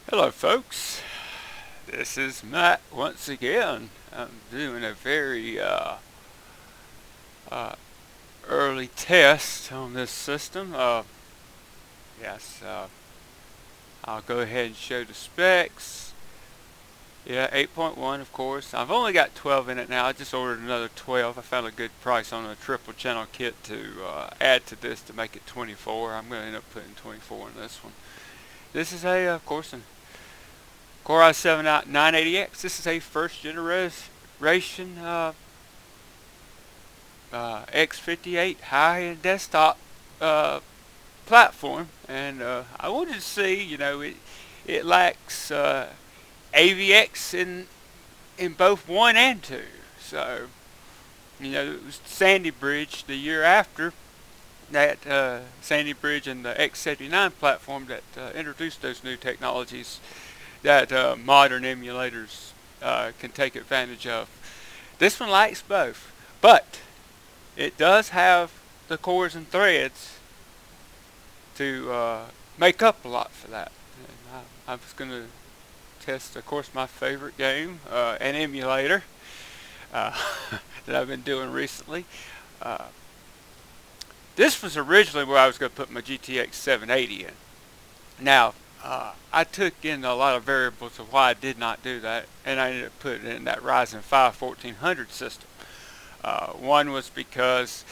Hello folks, this is Matt once again. I'm doing a very uh, early test on this system. Yes, I'll go ahead and show the specs. Yeah, 8.1 of course. I've only got 12 in it now. I just ordered another 12. I found a good price on a triple channel kit to add to this to make it 24. I'm going to end up putting 24 in this one. This is of course, Core i7 980X. This is a first generation x58 high-end desktop platform, and I wanted to see, it lacks AVX in both 1 and 2. So, it was Sandy Bridge the year after that, Sandy Bridge and the X79 platform that introduced those new technologies that modern emulators can take advantage of. This one lacks both, but it does have the cores and threads to make up a lot for that. And I was going to test, of course, my favorite game, an emulator that I've been doing recently. This was originally where I was going to put my GTX 780 in. Now, I took in a lot of variables of why I did not do that, and I ended up putting in that Ryzen 5 1400 system. One was because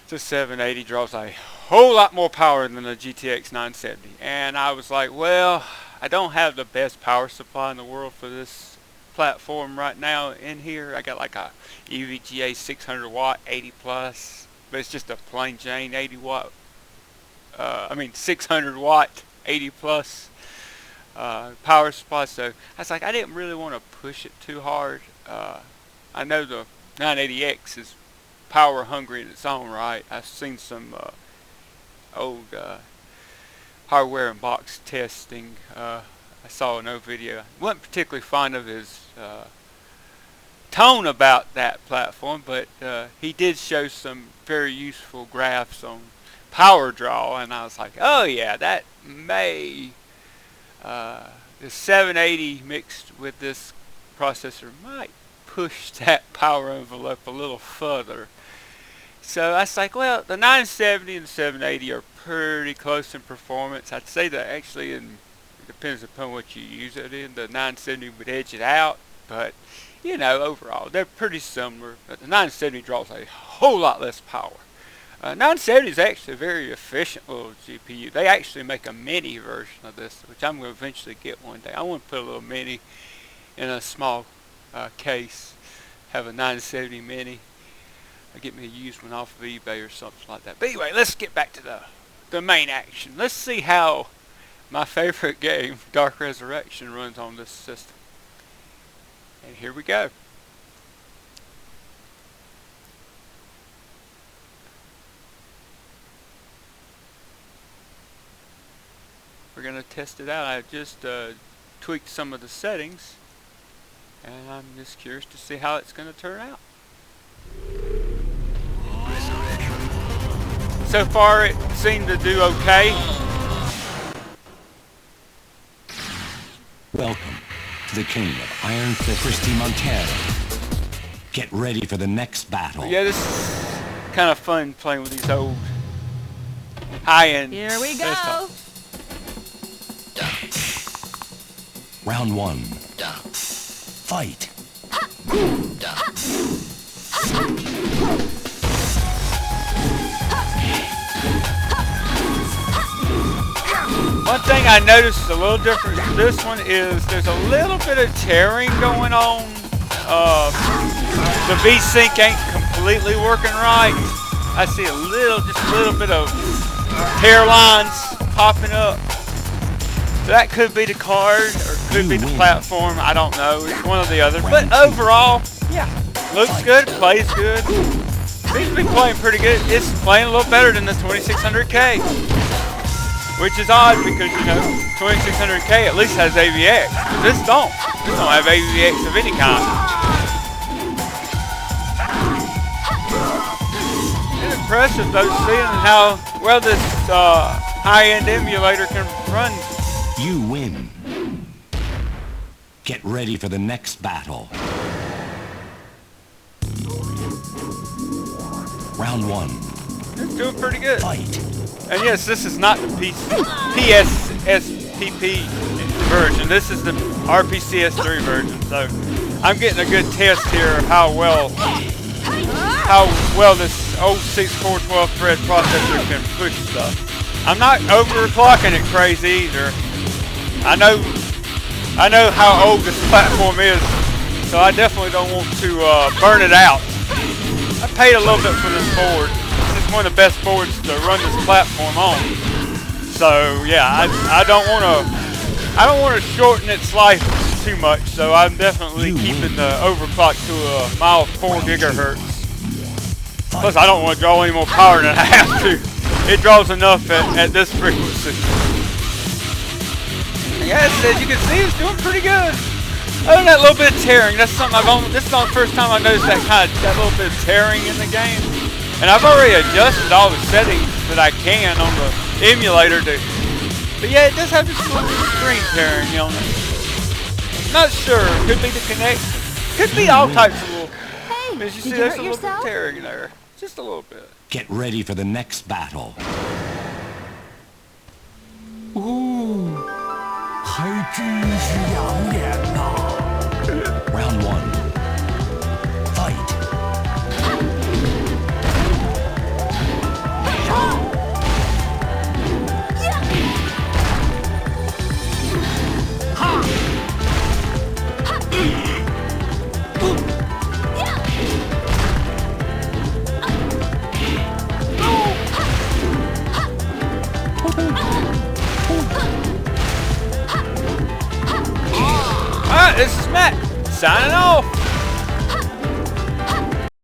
the 780 draws a whole lot more power than the GTX 970, and I was like, well, I don't have the best power supply in the world for this platform right now in here. I got like a EVGA 600 watt 80 plus, but it's just a plain Jane 600 watt 80 plus power supply. So I was like, I didn't really want to push it too hard. I know the 980X is power hungry in its own right. I've seen some old hardware and box testing. I saw no video. I wasn't particularly fond of his tone about that platform, but he did show some very useful graphs on power draw, and I was like, oh yeah, that may the 780 mixed with this processor might push that power envelope a little further. So I was like, well, the 970 and the 780 are pretty close in performance. I'd say that actually, it depends upon what you use it in. The 970 would edge it out, but overall they're pretty similar. But the 970 draws a whole lot less power. 970 is actually a very efficient little GPU. They actually make a mini version of this, which I'm going to eventually get one day. I want to put a little mini in a small case, have a 970 mini. I get me a used one off of eBay or something like that. But anyway, let's get back to the main action. Let's see how my favorite game, Dark Resurrection, runs on this system. And here we go. We're going to test it out. I just tweaked some of the settings, and I'm just curious to see how it's going to turn out. So far it seemed to do okay. Welcome to the kingdom of Iron Cliff, Christie, Montana. Get ready for the next battle. Yeah, this is kind of fun playing with these old high-end Here we go. desktops. Round 1. Fight. One thing I noticed a little different with this one is there's a little bit of tearing going on. The V-Sync ain't completely working right. I see just a little bit of tear lines popping up. So that could be the card, or it could be the platform. I don't know. It's one or the other. But overall, yeah, looks good, plays good. Seems to be playing pretty good. It's playing a little better than the 2600K, which is odd because 2600K at least has AVX. But this don't have AVX of any kind. It's impressive though, seeing how well this high-end emulator can run. You win. Get ready for the next battle. Round 1. It's doing pretty good. Fight. And yes, this is not the PSSPP version. This is the RPCS3 version. So I'm getting a good test here of how well this old 6412 thread processor can push stuff. I'm not overclocking it crazy either. I know how old this platform is, so I definitely don't want to burn it out. I paid a little bit for this board. This is one of the best boards to run this platform on. So yeah, I don't want to shorten its life too much. So I'm definitely keeping the overclock to a mild 4 gigahertz. Plus, I don't want to draw any more power than I have to. It draws enough at this frequency. Yes, as you can see, it's doing pretty good. Other than that little bit of tearing, that's something this is not the first time I noticed that little bit of tearing in the game. And I've already adjusted all the settings that I can on the emulator but yeah, it does have this little screen tearing on it. Not sure. Could be the connection. Could be all types of little. Hey, As you see, did you there's hurt a little bit yourself? of tearing there. Just a little bit. Get ready for the next battle. 还真是养眼呐！ Round 1. Fight. Alright, this is Matt, signing off.